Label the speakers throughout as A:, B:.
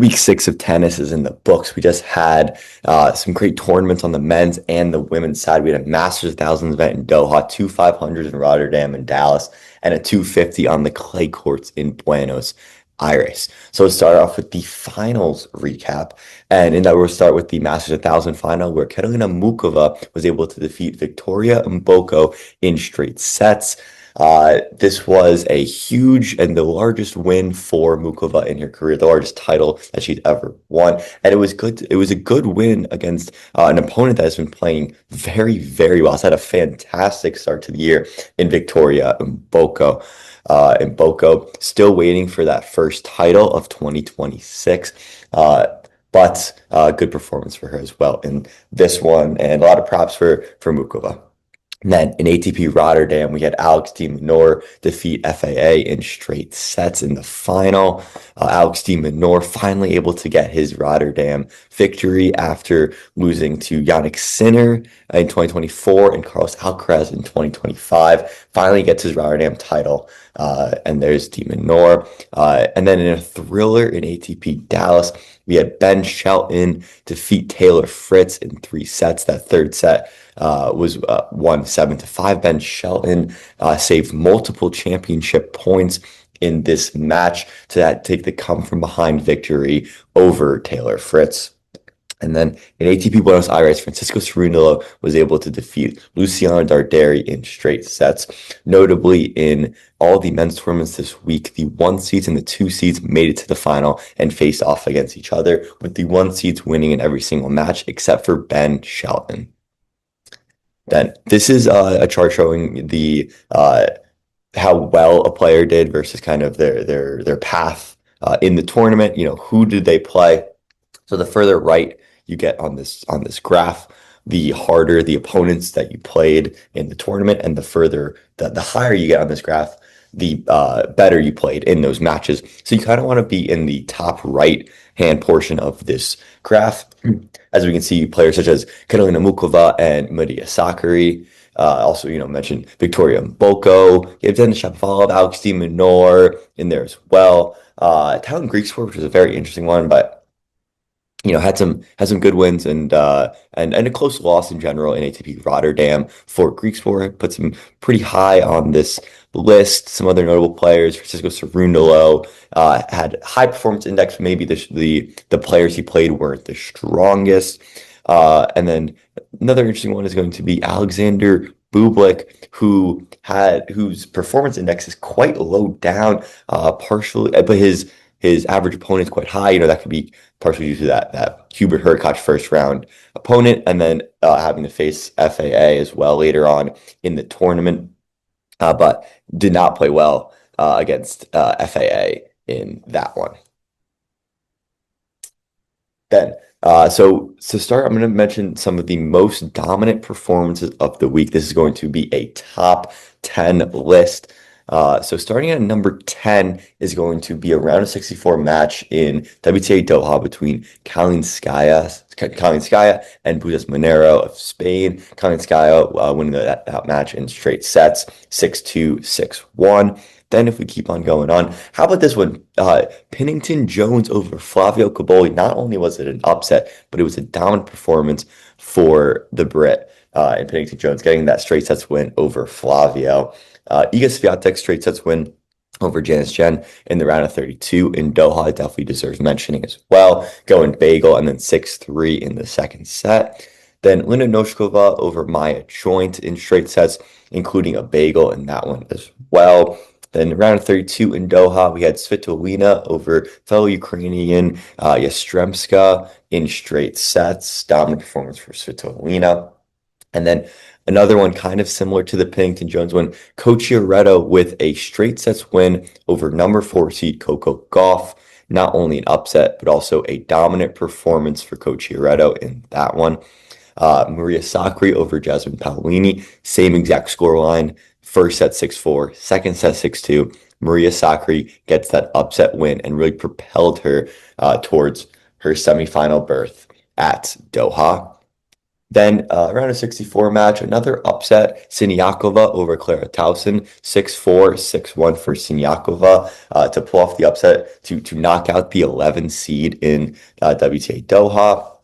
A: Week 6 of tennis is in the books. We just had some great tournaments on the men's and the women's side. We had a Masters 1000 event in Doha, two 500s in Rotterdam and Dallas, and a 250 on the clay courts in Buenos Aires. So we'll start off with the finals recap. And in that, we'll start with the Masters 1000 final, where Karolina Muchova was able to defeat Victoria Mboko in straight sets. This was a huge and the largest win for Mukova in her career, the largest title that she's ever won. And it was good. It was a good win against an opponent that has been playing very, very well. It's had a fantastic start to the year in Victoria Mboko. Mboko still waiting for that first title of 2026. But good performance for her as well in this one, and a lot of props for Mukova. And then in ATP Rotterdam, we had Alex de Minaur defeat FAA in straight sets in the final. Alex de Minaur finally able to get his Rotterdam victory after losing to Yannick Sinner in 2024 and Carlos Alcaraz in 2025. Finally gets his Rotterdam title, and there's de Minaur. And then in a thriller in ATP Dallas, we had Ben Shelton defeat Taylor Fritz in 3 sets. That third set was won 7-5. Ben Shelton saved multiple championship points in this match to take the come from behind victory over Taylor Fritz. And then in ATP Buenos Aires, Francisco Cerundolo was able to defeat Luciano Darderi in straight sets. Notably, in all the men's tournaments this week, the 1 seeds and the 2 seeds made it to the final and faced off against each other, with the 1 seeds winning in every single match except for Ben Shelton. Then this is a chart showing the how well a player did versus kind of their path in the tournament. You know, who did they play? So the further right you get on this graph, the harder the opponents that you played in the tournament, and the higher you get on this graph, the better you played in those matches. So you kind of want to be in the top right hand portion of this graph. As we can see, players such as Karolina Muchova and Maria Sakkari. Also, mentioned Victoria Mboko, Evgenia Shapovalov, Alex de Minaur in there as well. Italian Greek sport, which was a very interesting one, but had some good wins and a close loss in general in ATP Rotterdam for Greek sport. Puts him pretty high on this list. Some other notable players: Francisco Cerundolo had high performance index. Maybe the players he played weren't the strongest. And then another interesting one is going to be Alexander Bublik, whose performance index is quite low down, partially, but his average opponent is quite high. That could be partially due to that Hubert Hurkacz first round opponent, and then having to face FAA as well later on in the tournament, but did not play well against FAA in that one. Then, so to start, I'm going to mention some of the most dominant performances of the week. This is going to be a top 10 list. So starting at number 10 is going to be a round of 64 match in WTA Doha between Kalinskaya and Buses Monero of Spain. Kalinskaya winning that match in straight sets, 6-2, 6-1. Then if we keep on going on, how about this one? Pennington Jones over Flavio Cobolli. Not only was it an upset, but it was a dominant performance for the Brit in Pennington Jones, getting that straight sets win over Flavio. Iga Swiatek straight sets win over Janice Jen in the round of 32 in Doha. Definitely deserves mentioning as well. Going bagel and then 6-3 in the second set. Then Linda Noskova over Maya Joint in straight sets, including a bagel in that one as well. Then round of 32 in Doha, we had Svitolina over fellow Ukrainian Yastremska in straight sets. Dominant performance for Svitolina. And then another one kind of similar to the Pennington Jones one, Cocciaretto with a straight sets win over number 4 seed Coco Gauff. Not only an upset, but also a dominant performance for Cocciaretto in that one. Maria Sakkari over Jasmine Paolini, same exact scoreline. First set 6-4, second set 6-2. Maria Sakkari gets that upset win and really propelled her towards her semifinal berth at Doha. Then round of 64 match, another upset, Siniakova over Clara Tauson, 6-4, 6-1 for Siniakova to pull off the upset to knock out the 11 seed in WTA Doha.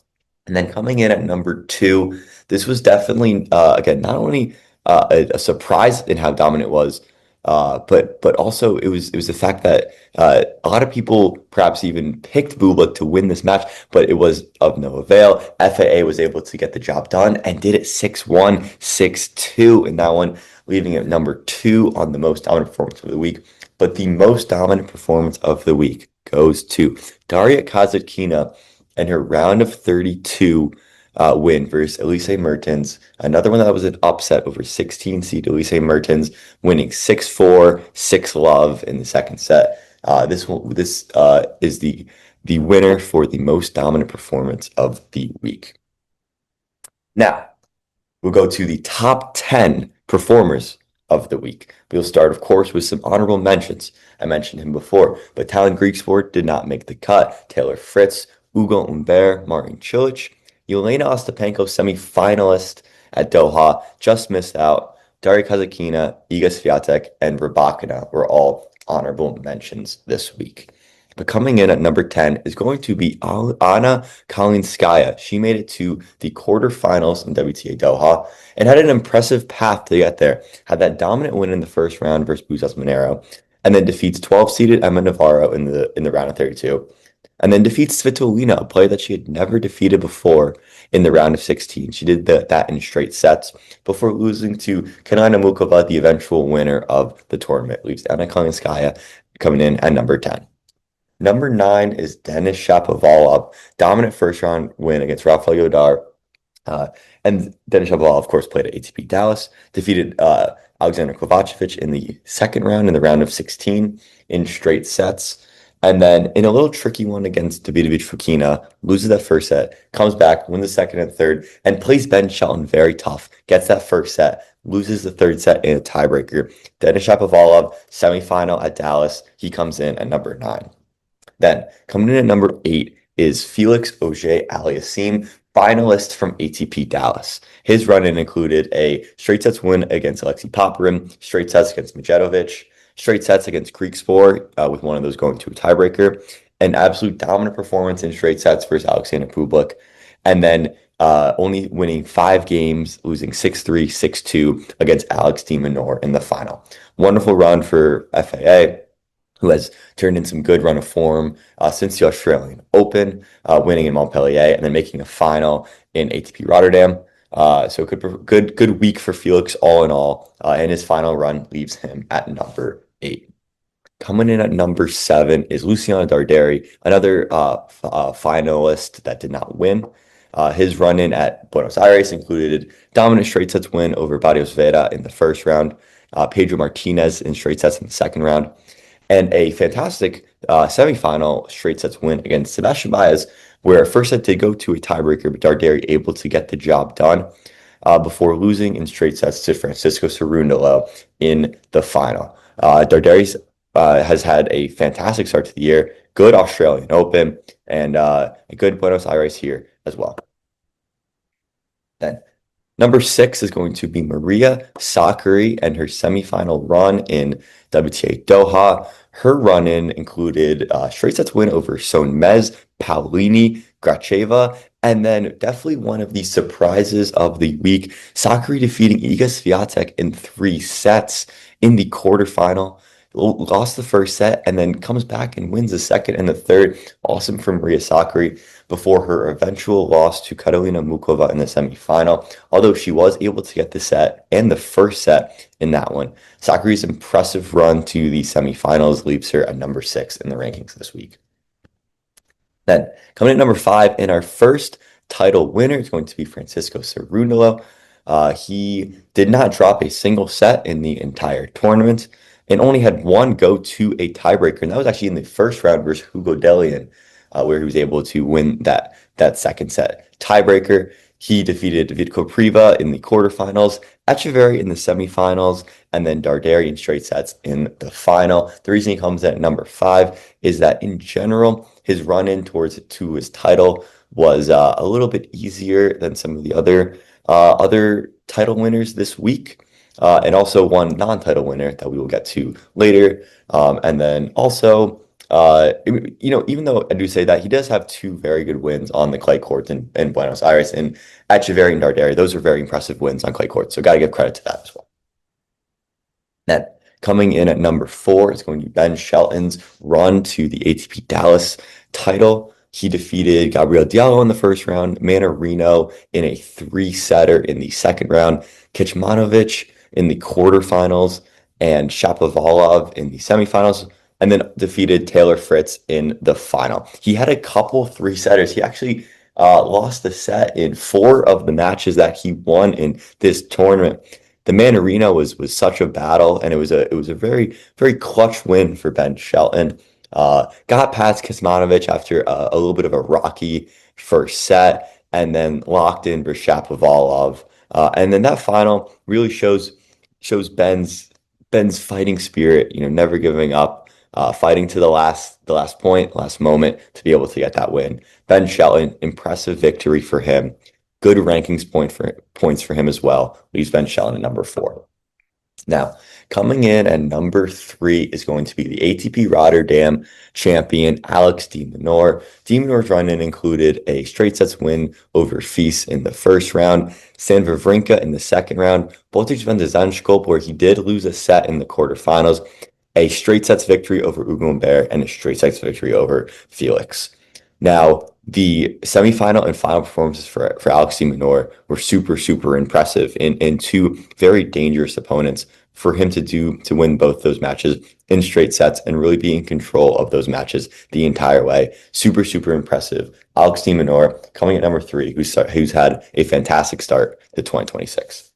A: And then coming in at number two, this was definitely again not only a surprise in how dominant it was, but also it was the fact that a lot of people perhaps even picked Bublik to win this match, but it was of no avail. FAA was able to get the job done and did it 6-1, 6-2 in that one, leaving it number two on the most dominant performance of the week. But the most dominant performance of the week goes to Daria Kasatkina and her round of 32 win versus Elise Mertens. Another one that was an upset over 16 seed Elise Mertens, winning 6-4, 6-love in the second set. This is the winner for the most dominant performance of the week. Now, we'll go to the top 10 performers of the week. We'll start, of course, with some honorable mentions. I mentioned him before, but Talon Griekspoor did not make the cut. Taylor Fritz, Ugo Humbert, Marin Cilic, Yelena Ostapenko, semi-finalist at Doha, just missed out. Daria Kasatkina, Iga Swiatek, and Rybakina were all honorable mentions this week. But coming in at number 10 is going to be Anna Kalinskaya. She made it to the quarterfinals in WTA Doha and had an impressive path to get there. Had that dominant win in the first round versus Busas Monero, and then defeats 12-seeded Emma Navarro in the round of 32. And then defeats Svitolina, a player that she had never defeated before in the round of 16. She did that in straight sets before losing to Kanina Mukova, the eventual winner of the tournament. Leaves Anna Kalinskaya coming in at number 10. Number 9 is Denis Shapovalov. Dominant first round win against Rafael Yodar. And Denis Shapovalov, of course, played at ATP Dallas, defeated Alexander Kovacevic in the second round, in the round of 16, in straight sets. And then in a little tricky one against Davidovich Fokina, loses that first set, comes back, wins the second and third, and plays Ben Shelton very tough. Gets that first set, loses the third set in a tiebreaker. Denis Shapovalov, semifinal at Dallas. He comes in at number 9. Then coming in at number 8 is Felix Auger-Aliassime, finalist from ATP Dallas. His run-in included a straight sets win against Alexei Popyrin, straight sets against Medjedovic, straight sets against Griekspoor, with one of those going to a tiebreaker, an absolute dominant performance in straight sets versus Alexander Bublik, and then only winning 5 games, losing 6-3, 6-2 against Alex de Minaur in the final. Wonderful run for FAA, who has turned in some good run of form since the Australian Open, winning in Montpellier and then making a final in ATP Rotterdam. So good week for Felix all in all, and his final run leaves him at number 8. Coming in at number 7 is Luciano Darderi, another finalist that did not win. His run-in at Buenos Aires included dominant straight sets win over Barrios Vera in the first round, Pedro Martinez in straight sets in the second round, and a fantastic semifinal straight sets win against Sebastian Baez, where first set did go to a tiebreaker, but Darderi able to get the job done before losing in straight sets to Francisco Cerundolo in the final. Darderi has had a fantastic start to the year, good Australian Open, and a good Buenos Aires here as well. Then number 6 is going to be Maria Sakkari and her semifinal run in WTA Doha. Her run-in included straight sets win over Sonmez, Paolini, Gracheva, and then definitely one of the surprises of the week, Sakkari defeating Iga Swiatek in 3 sets in the quarterfinal. Lost the first set and then comes back and wins the second and the third. Awesome from Maria Sakkari before her eventual loss to Karolina Mukova in the semifinal, although she was able to get the set and the first set in that one. Sakkari's impressive run to the semifinals leaves her at number 6 in the rankings this week. Then coming at number 5, in our first title winner is going to be Francisco Cerundolo. He did not drop a single set in the entire tournament and only had one go to a tiebreaker, and that was actually in the first round versus Hugo Dellien, where he was able to win that second set tiebreaker. He defeated Vitko Priva in the quarterfinals, Echeverry in the semifinals, and then Darderi in straight sets in the final. The reason he comes at number 5 is that in general, his run in towards to his title was a little bit easier than some of the other title winners this week. And also one non-title winner that we will get to later. And then also, even though I do say that, he does have two very good wins on the clay courts in Buenos Aires and Echeverry and Darderi. Those are very impressive wins on clay courts. So got to give credit to that as well. Then coming in at number 4 is going to be Ben Shelton's run to the ATP Dallas title. He defeated Gabriel Diallo in the first round, Manarino in a 3-setter in the second round, Kecmanovic in the quarterfinals, and Shapovalov in the semifinals, and then defeated Taylor Fritz in the final. He had a couple 3-setters. He actually lost the set in 4 of the matches that he won in this tournament. The Manarino was such a battle, and it was a very, very clutch win for Ben Shelton. Got past Kecmanovic after a little bit of a rocky first set, and then locked in for Shapovalov. And then that final really shows Ben's fighting spirit. Never giving up, fighting to the last point, last moment to be able to get that win. Ben Shelton, impressive victory for him. Good rankings points for him as well. Leaves Ben Shelton at number 4. Now, coming in at number 3 is going to be the ATP Rotterdam champion, Alex de Minaur. De Minaur's run-in included a straight sets win over Fils in the first round, Stan Wawrinka in the second round, Botic van de Zandschulp, where he did lose a set in the quarterfinals, a straight sets victory over Ugo Humbert, and a straight sets victory over Felix. Now, the semifinal and final performances for Alex de Minaur were super, super impressive in 2 very dangerous opponents. For him to win both those matches in straight sets and really be in control of those matches the entire way. Super, super impressive. Alex de Minaur coming at number 3, who's had a fantastic start to 2026.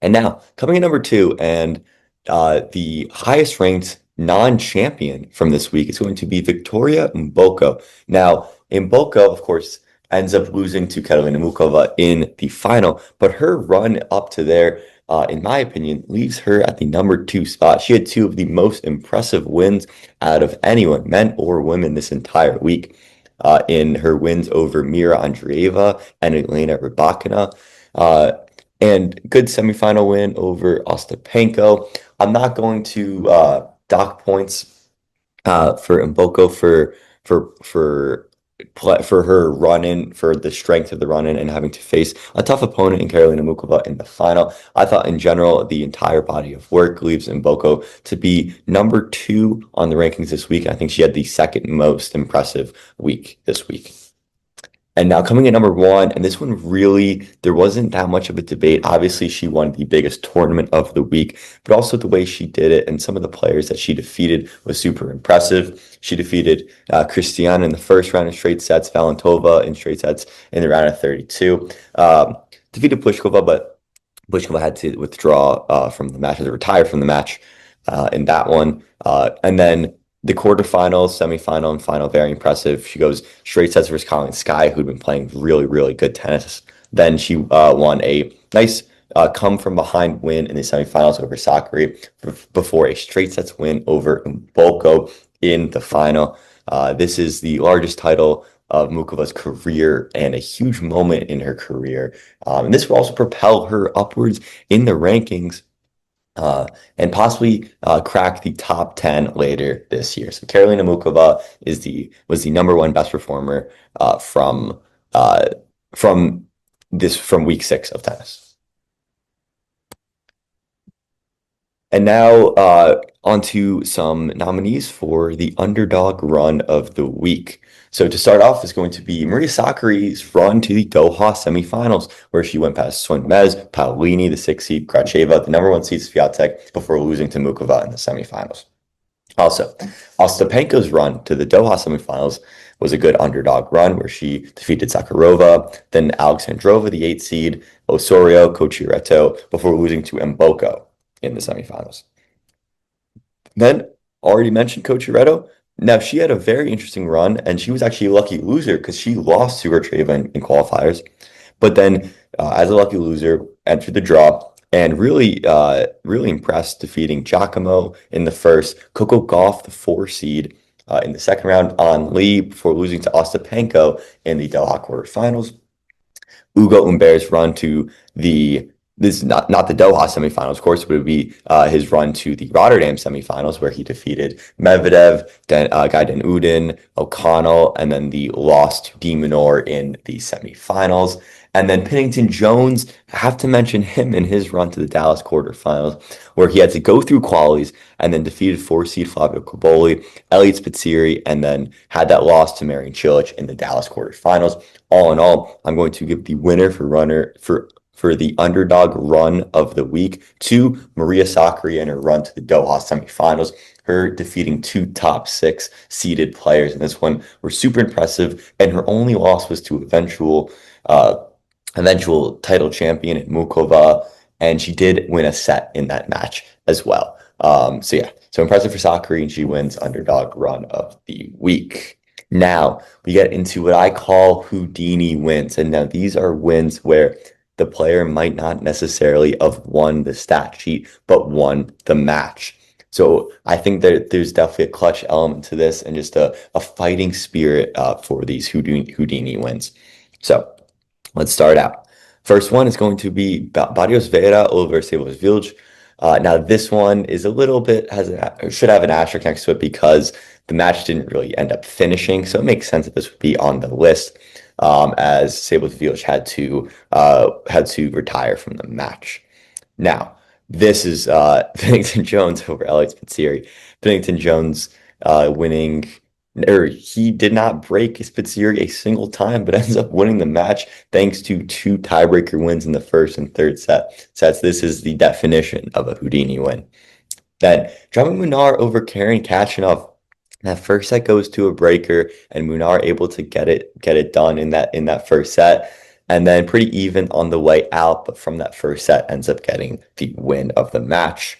A: And now, coming at number 2, and the highest ranked non-champion from this week is going to be Victoria Mboko. Now, Mboko, of course, ends up losing to Karolina Muchova in the final, but her run up to there, in my opinion, leaves her at the number 2 spot. She had 2 of the most impressive wins out of anyone, men or women, this entire week, in her wins over Mira Andreeva and Elena Rybakina. And good semifinal win over Ostapenko. I'm not going to dock points for Mboko for her run-in, for the strength of the run-in and having to face a tough opponent in Karolina Muchova in the final. I thought in general, the entire body of work leaves Mboko to be number 2 on the rankings this week. I think she had the second most impressive week this week. And now coming in number 1, and this one really, there wasn't that much of a debate. Obviously, she won the biggest tournament of the week, but also the way she did it and some of the players that she defeated was super impressive. She defeated Christiane in the first round in straight sets, Valentova in straight sets in the round of 32. Defeated Pliskova, but Pliskova had to withdraw from the match, to retire from the match in that one. And then the quarterfinals, semifinal, and final, very impressive. She goes straight sets versus Colin Sky, who'd been playing really, really good tennis. Then she won a nice come from behind win in the semifinals over Sakari before a straight sets win over Mboko in the final. This is the largest title of Muchova's career and a huge moment in her career. And this will also propel her upwards in the rankings. And possibly crack the top 10 later this year. So Karolina Muchova was the number 1 best performer from week 6 of tennis. And now onto some nominees for the underdog run of the week. So to start off is going to be Maria Sakkari's run to the Doha semifinals, where she went past Swen Mez, Paolini, the 6th seed, Kracheva, the number 1 seed, Swiatek, before losing to Muchova in the semifinals. Also, Ostapenko's run to the Doha semifinals was a good underdog run, where she defeated Sakharova, then Alexandrova, the 8th seed, Osorio, Cochiretto, before losing to Mboko in the semifinals. Then, already mentioned Cochiretto. Now, she had a very interesting run, and she was actually a lucky loser because she lost to Gertreva in qualifiers. But then, as a lucky loser, entered the draw and really impressed, defeating Giacomo in the first, Coco Gauff, the 4 seed, in the second round on Lee before losing to Ostapenko in the Doha quarterfinals. Ugo Umbert's run to the this is not the Doha semifinals, of course, but it would be his run to the Rotterdam semifinals, where he defeated Medvedev, Guy Den Uden, O'Connell, and then the loss to De Minaur in the semifinals. And then Pennington Jones, I have to mention him in his run to the Dallas quarterfinals, where he had to go through qualies and then defeated four-seed Flavio Cobolli, Elliot Spizzirri, and then had that loss to Marian Cilic in the Dallas quarterfinals. All in all, I'm going to give the winner for the underdog run of the week to Maria Sakkari and her run to the Doha semifinals. Her defeating two top six seeded players in this one were super impressive, and her only loss was to eventual title champion in Mukova, and she did win a set in that match as well. So impressive for Sakkari, and she wins underdog run of the week. Now we get into what I call Houdini wins, and now these are wins where the player might not necessarily have won the stat sheet, but won the match. So I think that there's definitely a clutch element to this and just a fighting spirit for these Houdini wins. So let's start out. First one is going to be Barrios Vera over Sebos Vilj. Now this one is a little bit should have an asterisk next to it because the match didn't really end up finishing, so it makes sense that this would be on the list, as Sebos Vilj had to retire from the match. Now this is Pennington Jones over Elliot Spizzirri. Pennington Jones winning. Or he did not break Spizzirri a single time, but ends up winning the match thanks to two tiebreaker wins in the first and third sets. This is the definition of a Houdini win. Then Drama Munar over Karen Khachanov. That first set goes to a breaker, and Munar able to get it done in that first set, and then pretty even on the way out. But from that first set, ends up getting the win of the match.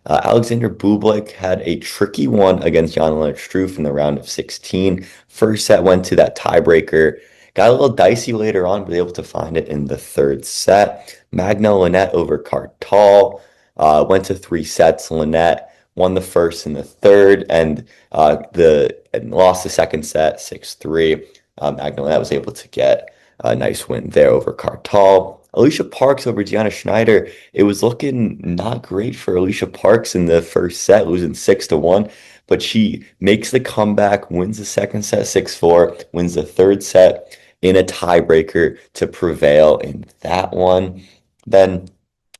A: Alexander Bublik had a tricky one against Jan-Lennard Struff in the round of 16. First set went to that tiebreaker. Got a little dicey later on, but able to find it in the third set. Magno Linette over Kartal. Went to 3 sets. Linette won the first and the third, and lost the second set 6-3. Magno Linette was able to get a nice win there over Kartal. Alicia Parks over Gianna Schneider. It was looking not great for Alicia Parks in the first set, losing 6-1, but she makes the comeback, wins the second set 6-4, wins the third set in a tiebreaker to prevail in that one. Then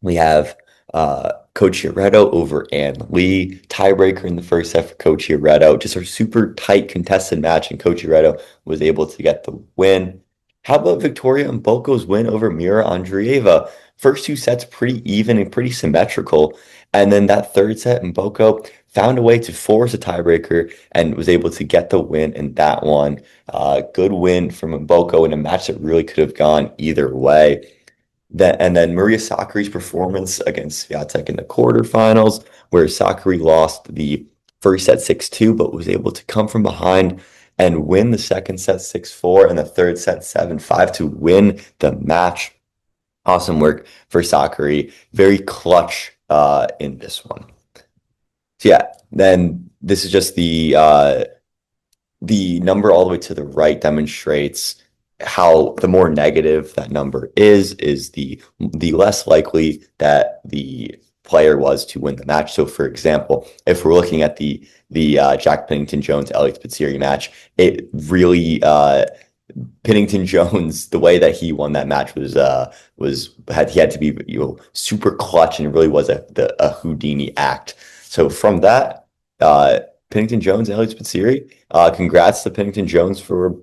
A: we have Cocciaretto over Ann Lee. Tiebreaker in the first set for Cocciaretto. Just a super tight contested match, and Cocciaretto was able to get the win. How about Victoria Mboko's win over Mira Andreeva? First 2 sets pretty even and pretty symmetrical. And then that third set, Mboko found a way to force a tiebreaker and was able to get the win in that one. Good win from Mboko in a match that really could have gone either way. And then Maria Sakkari's performance against Swiatek in the quarterfinals, where Sakkari lost the first set 6-2, but was able to come from behind and win the second set 6-4 and the third set 7-5 to win the match. Awesome work for Sakkari. Very clutch in this one. So yeah, then this is just the number all the way to the right demonstrates how the more negative that number is the less likely that the player was to win the match. So for example, if we're looking at the Jack Pennington Jones Elliot Spizzirri match, it really Pennington Jones, the way that he won that match he had to be super clutch, and it really was a Houdini act. So from that, Pennington Jones Elliot Spizzirri, congrats to Pennington Jones for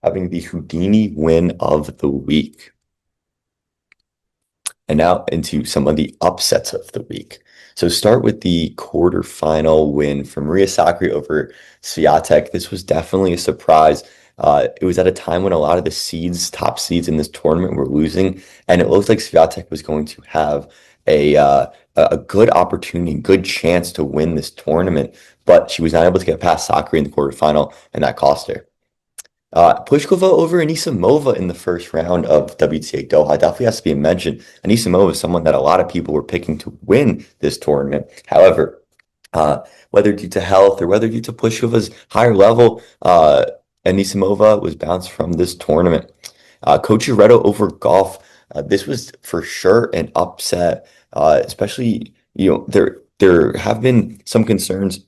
A: having the Houdini win of the week. And now into some of the upsets of the week. So start with the quarterfinal win for Maria Sakkari over Swiatek. This was definitely a surprise. It was at a time when a lot of the top seeds in this tournament were losing, and it looked like Swiatek was going to have a good opportunity, good chance to win this tournament, but she was not able to get past Sakkari in the quarterfinal, and that cost her. Pliskova over Anisimova in the first round of WTA Doha definitely has to be mentioned. Anisimova is someone that a lot of people were picking to win this tournament. However, whether due to health or whether due to Plishova's higher level. Anisimova was bounced from this tournament. Coach over golf. This was for sure an upset, especially, there have been some concerns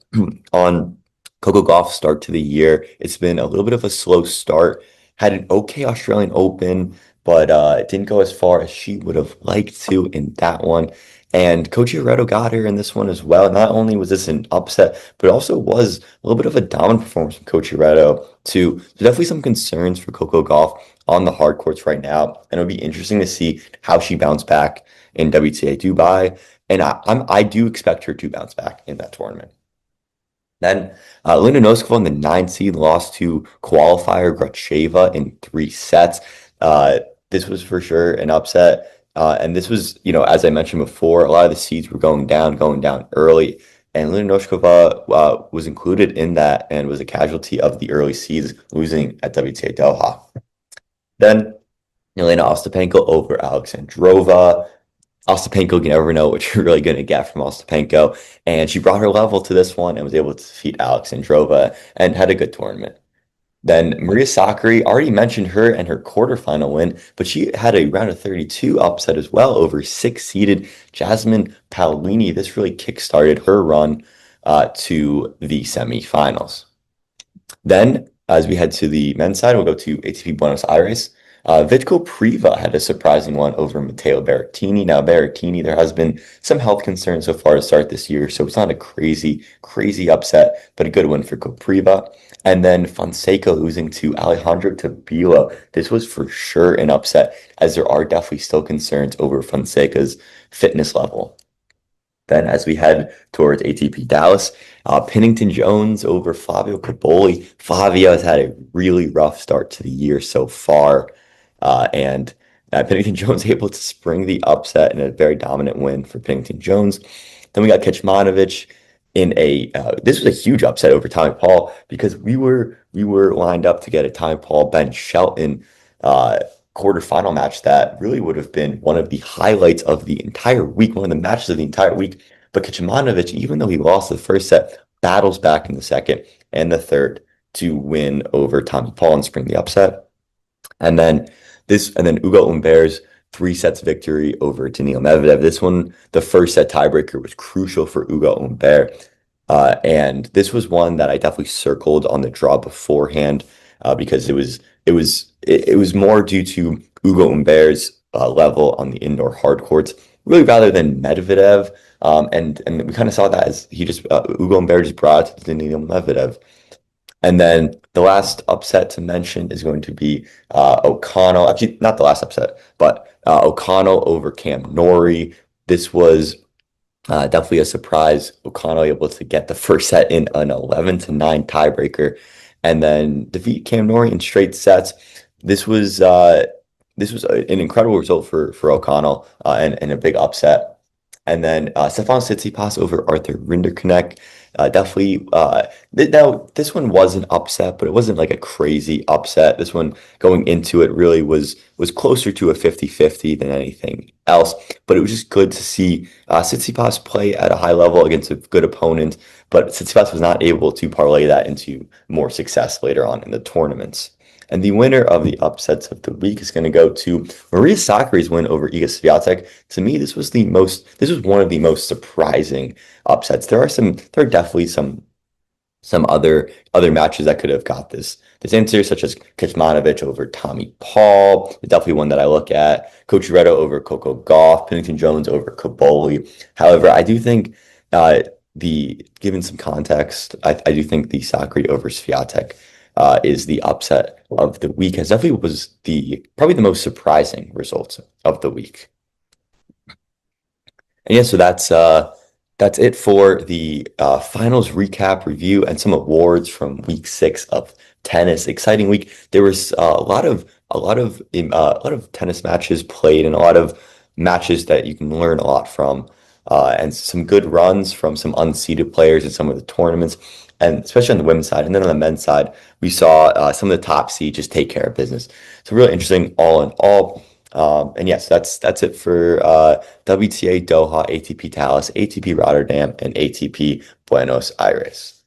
A: on Coco Gauff's start to the year. It's been a little bit of a slow start. Had an okay Australian Open, but it didn't go as far as she would have liked to in that one. And Coach got her in this one as well. Not only was this an upset, but it also was a little bit of a dominant performance from Coach too. There's definitely some concerns for Coco Gauff on the hard courts right now, and it'll be interesting to see how she bounced back in WTA Dubai. And I do expect her to bounce back in that tournament. Then Lena Noskova in the 9 seed lost to qualifier Gracheva in 3 sets. This was for sure an upset. And this was, as I mentioned before, a lot of the seeds were going down early. And Lena Noskova was included in that and was a casualty of the early seeds losing at WTA Doha. Then Elena Ostapenko over Alexandrova. Ostapenko, you never know what you're really going to get from Ostapenko. And she brought her level to this one and was able to defeat Alexandrova and had a good tournament. Then Maria Sakkari, already mentioned her and her quarterfinal win, but she had a round of 32 upset as well over six-seeded Jasmine Paolini. This really kickstarted her run to the semifinals. Then, as we head to the men's side, we'll go to ATP Buenos Aires. Vitko Priva had a surprising one over Matteo Berrettini. Now, Berrettini, there has been some health concerns so far to start this year, so it's not a crazy, crazy upset, but a good win for Kopriva. And then Fonseca losing to Alejandro Tabilo. This was for sure an upset, as there are definitely still concerns over Fonseca's fitness level. Then, as we head towards ATP Dallas, Pennington Jones over Flavio Cobolli. Flavio has had a really rough start to the year so far, and Pennington Jones able to spring the upset in a very dominant win for Pennington Jones. Then we got Kecmanovic in this was a huge upset over Tommy Paul, because we were lined up to get a Tommy Paul Ben Shelton quarterfinal match that really would have been one of the highlights of the entire week, one of the matches of the entire week. But Kecmanovic, even though he lost the first set, battles back in the second and the third to win over Tommy Paul and spring the upset. And then Ugo Humbert's 3 sets victory over Daniil Medvedev. This one, the first set tiebreaker, was crucial for Ugo Humbert. And this was one that I definitely circled on the draw beforehand, because it was more due to Ugo Humbert's level on the indoor hard courts, really, rather than Medvedev. And we kind of saw that as Ugo Humbert just brought to Daniil Medvedev. And then the last upset to mention is going to be O'Connell. Actually, not the last upset, but O'Connell over Cam Norrie. This was definitely a surprise. O'Connell able to get the first set in an 11-9 tiebreaker, and then defeat Cam Norrie in straight sets. This was an incredible result for O'Connell, and a big upset. And then Stefan Tsitsipas over Arthur Rinderknecht. Definitely, now this one was an upset, but it wasn't like a crazy upset. This one, going into it, really was closer to a 50-50 than anything else. But it was just good to see Tsitsipas play at a high level against a good opponent. But Tsitsipas was not able to parlay that into more success later on in the tournaments. And the winner of the upsets of the week is going to go to Maria Sakkari's win over Iga Swiatek. To me, this was one of the most surprising upsets. There are definitely some other matches that could have got this answer, such as Kecmanovic over Tommy Paul, definitely one that I look at. Cocheretto over Coco Gauff, Pennington Jones over Cobolli. However, I do think given some context, I do think the Sakkari over Swiatek is the upset of the week, as definitely was probably the most surprising result of the week. And yeah, so that's it for the finals recap, review, and some awards from week 6 of tennis. Exciting week. There was a lot of tennis matches played, and a lot of matches that you can learn a lot from, and some good runs from some unseeded players in some of the tournaments, and especially on the women's side. And then on the men's side, we saw some of the top seeds just take care of business. So really interesting all in all. And yes, that's it for WTA Doha, ATP Dallas, ATP Rotterdam, and ATP Buenos Aires.